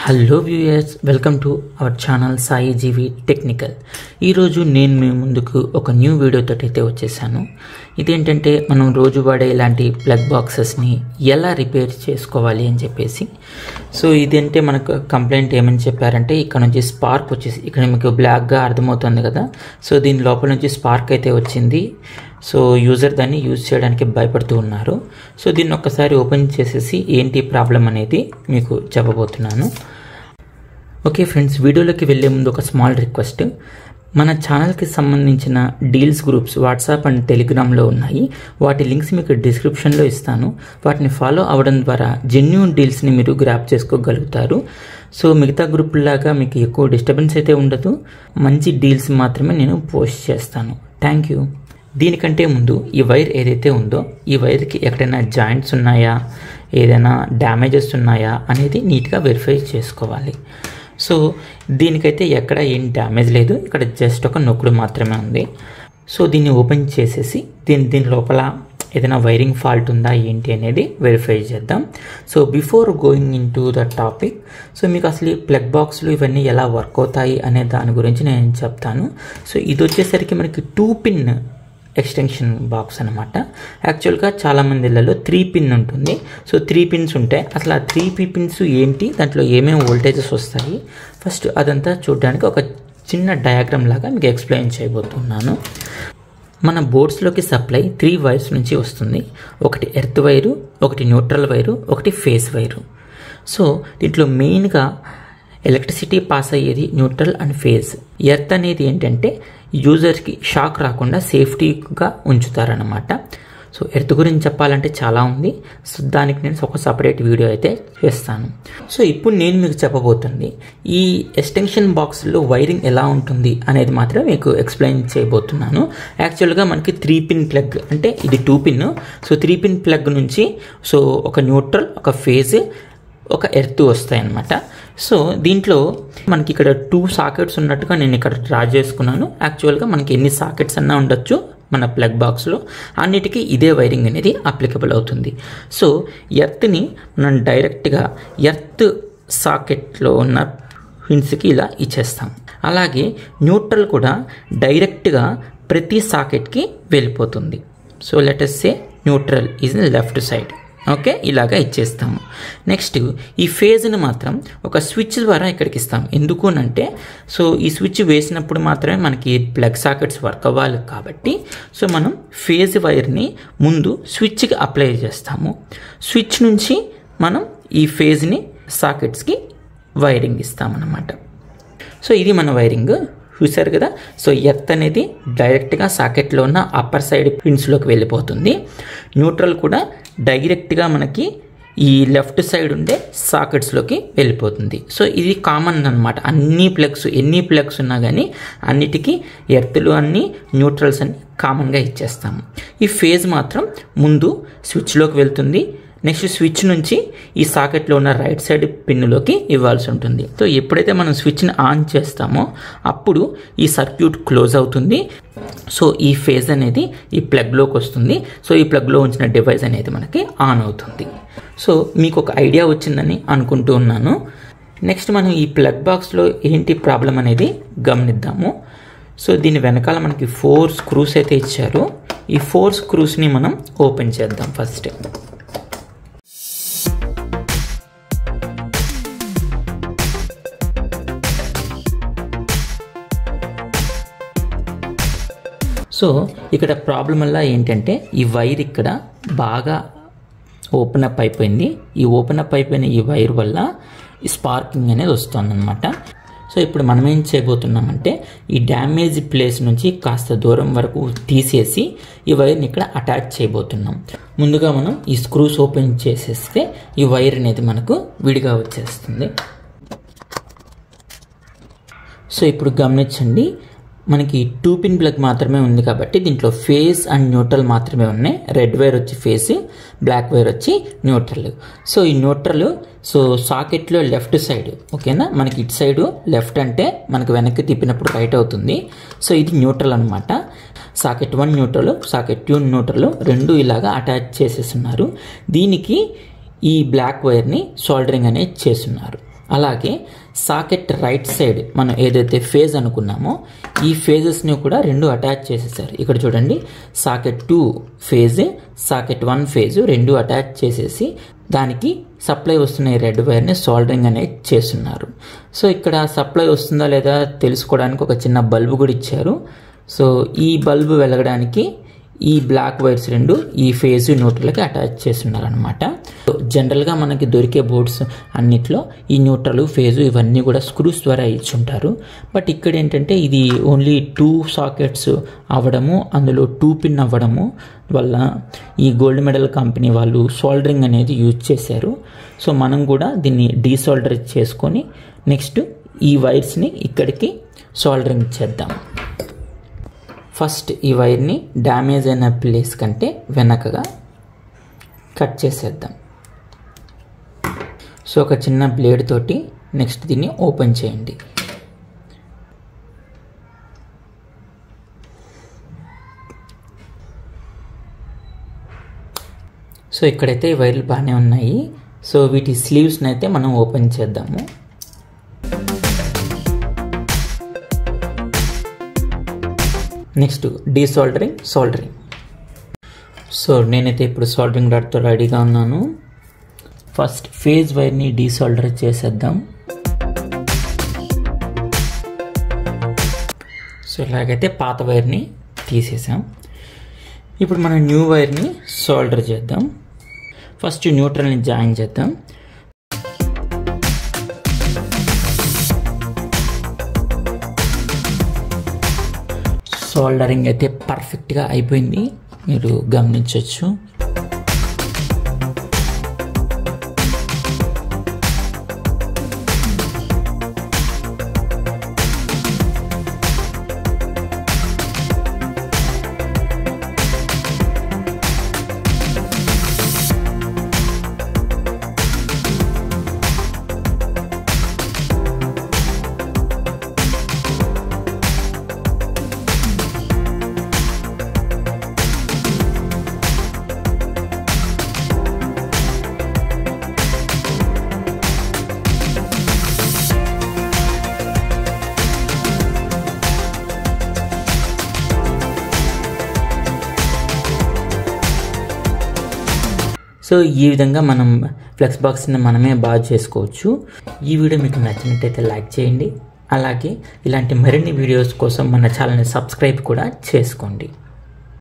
Hello viewers, welcome to our channel Sai Jeevi technical. ఈరోజు నేను మీ ముందుకు ఒక న్యూ వీడియోతో అయితే వచ్చేసాను. ఇదేంటంటే మనం రోజు వాడే ఇలాంటి ప్లగ్ బాక్సెస్ని ఎలా రిపేర్ చేసుకోవాలి అని చెప్పేసి. సో ఇదంటే మనకు కంప్లైంట్ ఏమని చెప్పారంటే ఇక్కడ నుంచి స్పార్క్ వచ్చేసి, ఇక్కడ మీకు బ్లాక్గా అర్థమవుతుంది కదా. సో దీని లోపల నుంచి స్పార్క్ అయితే వచ్చింది. సో యూజర్ దాన్ని యూజ్ చేయడానికి భయపడుతూ ఉన్నారు. సో దీన్ని ఒక్కసారి ఓపెన్ చేసేసి ఏంటి ప్రాబ్లం అనేది మీకు చెప్పబోతున్నాను. ఓకే ఫ్రెండ్స్, వీడియోలోకి వెళ్ళే ముందు ఒక స్మాల్ రిక్వెస్ట్. మన ఛానల్కి సంబంధించిన డీల్స్ గ్రూప్స్ వాట్సాప్ అండ్ టెలిగ్రామ్లో ఉన్నాయి. వాటి లింక్స్ మీకు డిస్క్రిప్షన్లో ఇస్తాను. వాటిని ఫాలో అవ్వడం ద్వారా జెన్యూన్ డీల్స్ని మీరు గ్రాప్ చేసుకోగలుగుతారు. సో మిగతా గ్రూపుల్లాగా మీకు ఎక్కువ డిస్టర్బెన్స్ అయితే ఉండదు. మంచి డీల్స్ మాత్రమే నేను పోస్ట్ చేస్తాను. Thank you. దీనికంటే ముందు ఈ వైర్ ఏదైతే ఉందో ఈ వైర్కి ఎక్కడైనా జాయింట్స్ ఉన్నాయా, ఏదైనా డ్యామేజెస్ ఉన్నాయా అనేది నీట్గా వెరిఫై చేసుకోవాలి. సో దీనికైతే ఎక్కడ ఏం డ్యామేజ్ లేదు, ఇక్కడ జస్ట్ ఒక నొక్కుడు మాత్రమే ఉంది. సో దీన్ని ఓపెన్ చేసేసి దీని లోపల ఏదైనా వైరింగ్ ఫాల్ట్ ఉందా ఏంటి అనేది వెరిఫై చేద్దాం. So before going in to the topic, so మీకు అసలు ఈ ప్లగ్ బాక్స్లు ఇవన్నీ ఎలా వర్క్ అవుతాయి అనే దాని గురించి నేను చెప్తాను. సో ఇది వచ్చేసరికి మనకి 2 పిన్ ఎక్స్టెన్షన్ బాక్స్ అనమాట. యాక్చువల్గా చాలామంది ఇళ్ళలో 3 పిన్ ఉంటుంది. సో 3 పిన్స్ ఉంటాయి. అసలు ఆ 3 పిన్స్ ఏంటి, దాంట్లో ఏమేమి వోల్టేజెస్ వస్తాయి, ఫస్ట్ అదంతా చూడడానికి ఒక చిన్న డయాగ్రామ్ లాగా మీకు ఎక్స్ప్లెయిన్ చేయబోతున్నాను. మన బోర్డ్స్లోకి సప్లై 3 వైర్స్ నుంచి వస్తుంది. ఒకటి ఎర్త్ వైరు, ఒకటి న్యూట్రల్ వైరు, ఒకటి ఫేస్ వైరు. సో దీంట్లో మెయిన్గా ఎలక్ట్రిసిటీ పాస్ అయ్యేది న్యూట్రల్ అండ్ ఫేజ్. ఎర్త్ అనేది ఏంటంటే యూజర్కి షాక్ రాకుండా సేఫ్టీగా ఉంచుతారనమాట. సో ఎర్త్ గురించి చెప్పాలంటే చాలా ఉంది. సో దానికి నేను ఒక సపరేట్ వీడియో అయితే చేస్తాను. సో ఇప్పుడు నేను మీకు చెప్పబోతుంది ఈ ఎక్స్టెన్షన్ బాక్స్లో వైరింగ్ ఎలా ఉంటుంది అనేది మాత్రం మీకు ఎక్స్ప్లెయిన్ చేయబోతున్నాను. యాక్చువల్గా మనకి 3 పిన్ ప్లగ్, అంటే ఇది 2 పిన్. సో 3 పిన్ ప్లగ్ నుంచి సో ఒక న్యూట్రల్, ఒక ఫేజ్, ఒక ఎర్త్ వస్తాయి అన్నమాట. సో దీంట్లో మనకి ఇక్కడ 2 సాకెట్స్ ఉన్నట్టుగా నేను ఇక్కడ డ్రా చేసుకున్నాను. యాక్చువల్గా మనకి ఎన్ని సాకెట్స్ అన్నా ఉండొచ్చు మన ప్లగ్ బాక్స్లో, అన్నిటికీ ఇదే వైరింగ్ అనేది అప్లికబుల్ అవుతుంది. సో ఎర్త్ని మనం డైరెక్ట్గా ఎర్త్ సాకెట్లో ఉన్న పిన్స్కి ఇలా ఇచ్చేస్తాం. అలాగే న్యూట్రల్ కూడా డైరెక్ట్గా ప్రతి సాకెట్కి వెళ్ళిపోతుంది. So let us say neutral is left side. Okay, ఇలాగా ఇచ్చేస్తాము. నెక్స్ట్ ఈ ఫేజ్ని మాత్రం ఒక స్విచ్ ద్వారా ఇక్కడికి ఇస్తాం. ఎందుకు అంటే సో ఈ స్విచ్ వేసినప్పుడు మాత్రమే మనకి ప్లగ్ సాకెట్స్ వర్క్ అవ్వాలి కాబట్టి సో మనం ఫేజ్ వైర్ని ముందు స్విచ్కి అప్లై చేస్తాము. స్విచ్ నుంచి మనం ఈ ఫేజ్ని సాకెట్స్కి వైరింగ్ ఇస్తామన్నమాట. సో ఇది మన వైరింగ్ చూసారు కదా. సో ఎర్త్ అనేది డైరెక్ట్గా సాకెట్లో ఉన్న అప్పర్ సైడ్ పిన్స్లోకి వెళ్ళిపోతుంది. న్యూట్రల్ కూడా డైరెక్ట్గా మనకి ఈ లెఫ్ట్ సైడ్ ఉండే సాకెట్స్లోకి వెళ్ళిపోతుంది. సో ఇది కామన్ అనమాట. అన్ని ప్లగ్స్, ఎన్ని ప్లగ్స్ ఉన్నా కానీ అన్నిటికీ ఎర్త్లు అన్ని, న్యూట్రల్స్ అన్ని కామన్గా ఇచ్చేస్తాము. ఈ ఫేజ్ మాత్రం ముందు స్విచ్లోకి వెళ్తుంది. నెక్స్ట్ స్విచ్ నుంచి ఈ సాకెట్లో ఉన్న రైట్ సైడ్ పిన్నులోకి ఇవ్వాల్సి ఉంటుంది. సో ఎప్పుడైతే మనం స్విచ్ని ఆన్ చేస్తామో అప్పుడు ఈ సర్క్యూట్ క్లోజ్ అవుతుంది. సో ఈ ఫేజ్ అనేది ఈ ప్లగ్లోకి వస్తుంది. సో ఈ ప్లగ్లో ఉంచిన డివైస్ అనేది మనకి ఆన్ అవుతుంది. సో మీకు ఒక ఐడియా వచ్చిందని అనుకుంటూ ఉన్నాను. నెక్స్ట్ మనం ఈ ప్లగ్ బాక్స్లో ఏంటి ప్రాబ్లం అనేది గమనిద్దాము. సో దీని వెనకాల మనకి 4 స్క్రూస్ అయితే ఇచ్చారు. ఈ 4 స్క్రూస్ని మనం ఓపెన్ చేద్దాం ఫస్ట్. సో ఇక్కడ ప్రాబ్లం వల్ల ఏంటంటే ఈ వైర్ ఇక్కడ బాగా ఓపెన్ అప్ అయిపోయింది. ఈ ఓపెన్ అప్ అయిపోయిన ఈ వైర్ వల్ల ఈ స్పార్కింగ్ అనేది వస్తుందన్నమాట. సో ఇప్పుడు మనం ఏం చేయబోతున్నామంటే ఈ డ్యామేజ్ ప్లేస్ నుంచి కాస్త దూరం వరకు తీసేసి ఈ వైర్ని ఇక్కడ అటాచ్ చేయబోతున్నాం. ముందుగా మనం ఈ స్క్రూస్ ఓపెన్ చేసేస్తే ఈ వైర్ అనేది మనకు విడిగా వచ్చేస్తుంది. సో ఇప్పుడు గమనించండి, మనకి 2 పిన్ ప్లగ్ మాత్రమే ఉంది కాబట్టి దీంట్లో ఫేజ్ అండ్ న్యూట్రల్ మాత్రమే ఉన్నాయి. రెడ్ వైర్ వచ్చి ఫేజ్, బ్లాక్ వైర్ వచ్చి న్యూట్రల్. సో ఈ న్యూట్రల్ సో సాకెట్లో లెఫ్ట్ సైడ్, ఓకేనా, మనకి ఇటు సైడు లెఫ్ట్ అంటే మనకి వెనక్కి తిప్పినప్పుడు రైట్ అవుతుంది. సో ఇది న్యూట్రల్ అనమాట. సాకెట్ 1 న్యూట్రల్, సాకెట్ 2 న్యూట్రల్, రెండు ఇలాగా అటాచ్ చేసేస్తున్నారు. దీనికి ఈ బ్లాక్ వైర్ని సోల్డరింగ్ అనేది చేస్తున్నారు. అలాగే సాకెట్ రైట్ సైడ్ మనం ఏదైతే ఫేజ్ అనుకున్నామో ఈ ఫేజెస్ని కూడా రెండు అటాచ్ చేసేసారు. ఇక్కడ చూడండి, సాకెట్ 2 ఫేజ్, సాకెట్ 1 ఫేజ్ రెండు అటాచ్ చేసేసి దానికి సప్లై వస్తున్న రెడ్ వైర్ని సోల్డరింగ్ అనేది చేస్తున్నారు. సో ఇక్కడ సప్లై వస్తుందా లేదా తెలుసుకోవడానికి ఒక చిన్న బల్బు కూడా ఇచ్చారు. సో ఈ బల్బు వెలగడానికి ఈ బ్లాక్ వైర్స్ రెండు ఈ ఫేజ్ న్యూట్రల్కి అటాచ్ చేస్తున్నారు అనమాట. జనరల్గా మనకి దొరికే బోర్డ్స్ అన్నిట్లో ఈ న్యూట్రల్ ఫేజ్ ఇవన్నీ కూడా స్క్రూస్ ద్వారా ఇచ్చుంటారు. బట్ ఇక్కడ ఏంటంటే ఇది ఓన్లీ 2 సాకెట్స్ అవ్వడము, అందులో 2 పిన్ అవ్వడము వల్ల ఈ గోల్డ్ మెడల్ కంపెనీ వాళ్ళు సోల్డరింగ్ అనేది యూజ్ చేశారు. సో మనం కూడా దీన్ని డీసోల్డర్ చేసుకొని నెక్స్ట్ ఈ వైర్స్ని ఇక్కడికి సోల్డరింగ్ చేద్దాం. ఫస్ట్ ఈ వైర్ని డ్యామేజ్ అయిన ప్లేస్ కంటే వెనకగా కట్ చేసేద్దాం. సో ఒక చిన్న బ్లేడ్ తోటి నెక్స్ట్ దీన్ని ఓపెన్ చేయండి. సో ఇక్కడైతే ఈ వైర్లు బాగానే ఉన్నాయి. సో వీటి స్లీవ్స్ని అయితే మనం ఓపెన్ చేద్దాము. Next desoldering, soldering. సో నేనైతే ఇప్పుడు సోల్డరింగ్ రాడ్తో రెడీగా ఉన్నాను. ఫస్ట్ ఫేజ్ వైర్ని డీసోల్డర్ చేసేద్దాం. సో ఇలాగైతే పాత వైర్ని తీసేసాం. ఇప్పుడు మనం న్యూ వైర్ని సోల్డర్ చేద్దాం. ఫస్ట్ న్యూట్రల్ని జాయిన్ చేద్దాం. సోల్డరింగ్ అయితే పర్ఫెక్ట్గా అయిపోయింది, మీరు గమనించవచ్చు. సో ఈ విధంగా మనం ఫ్లెక్స్ బాక్స్ని మనమే బాగా చేసుకోవచ్చు. ఈ వీడియో మీకు నచ్చినట్టయితే లైక్ చేయండి. అలాగే ఇలాంటి మరిన్ని వీడియోస్ కోసం మన ఛానల్ని సబ్స్క్రైబ్ కూడా చేసుకోండి.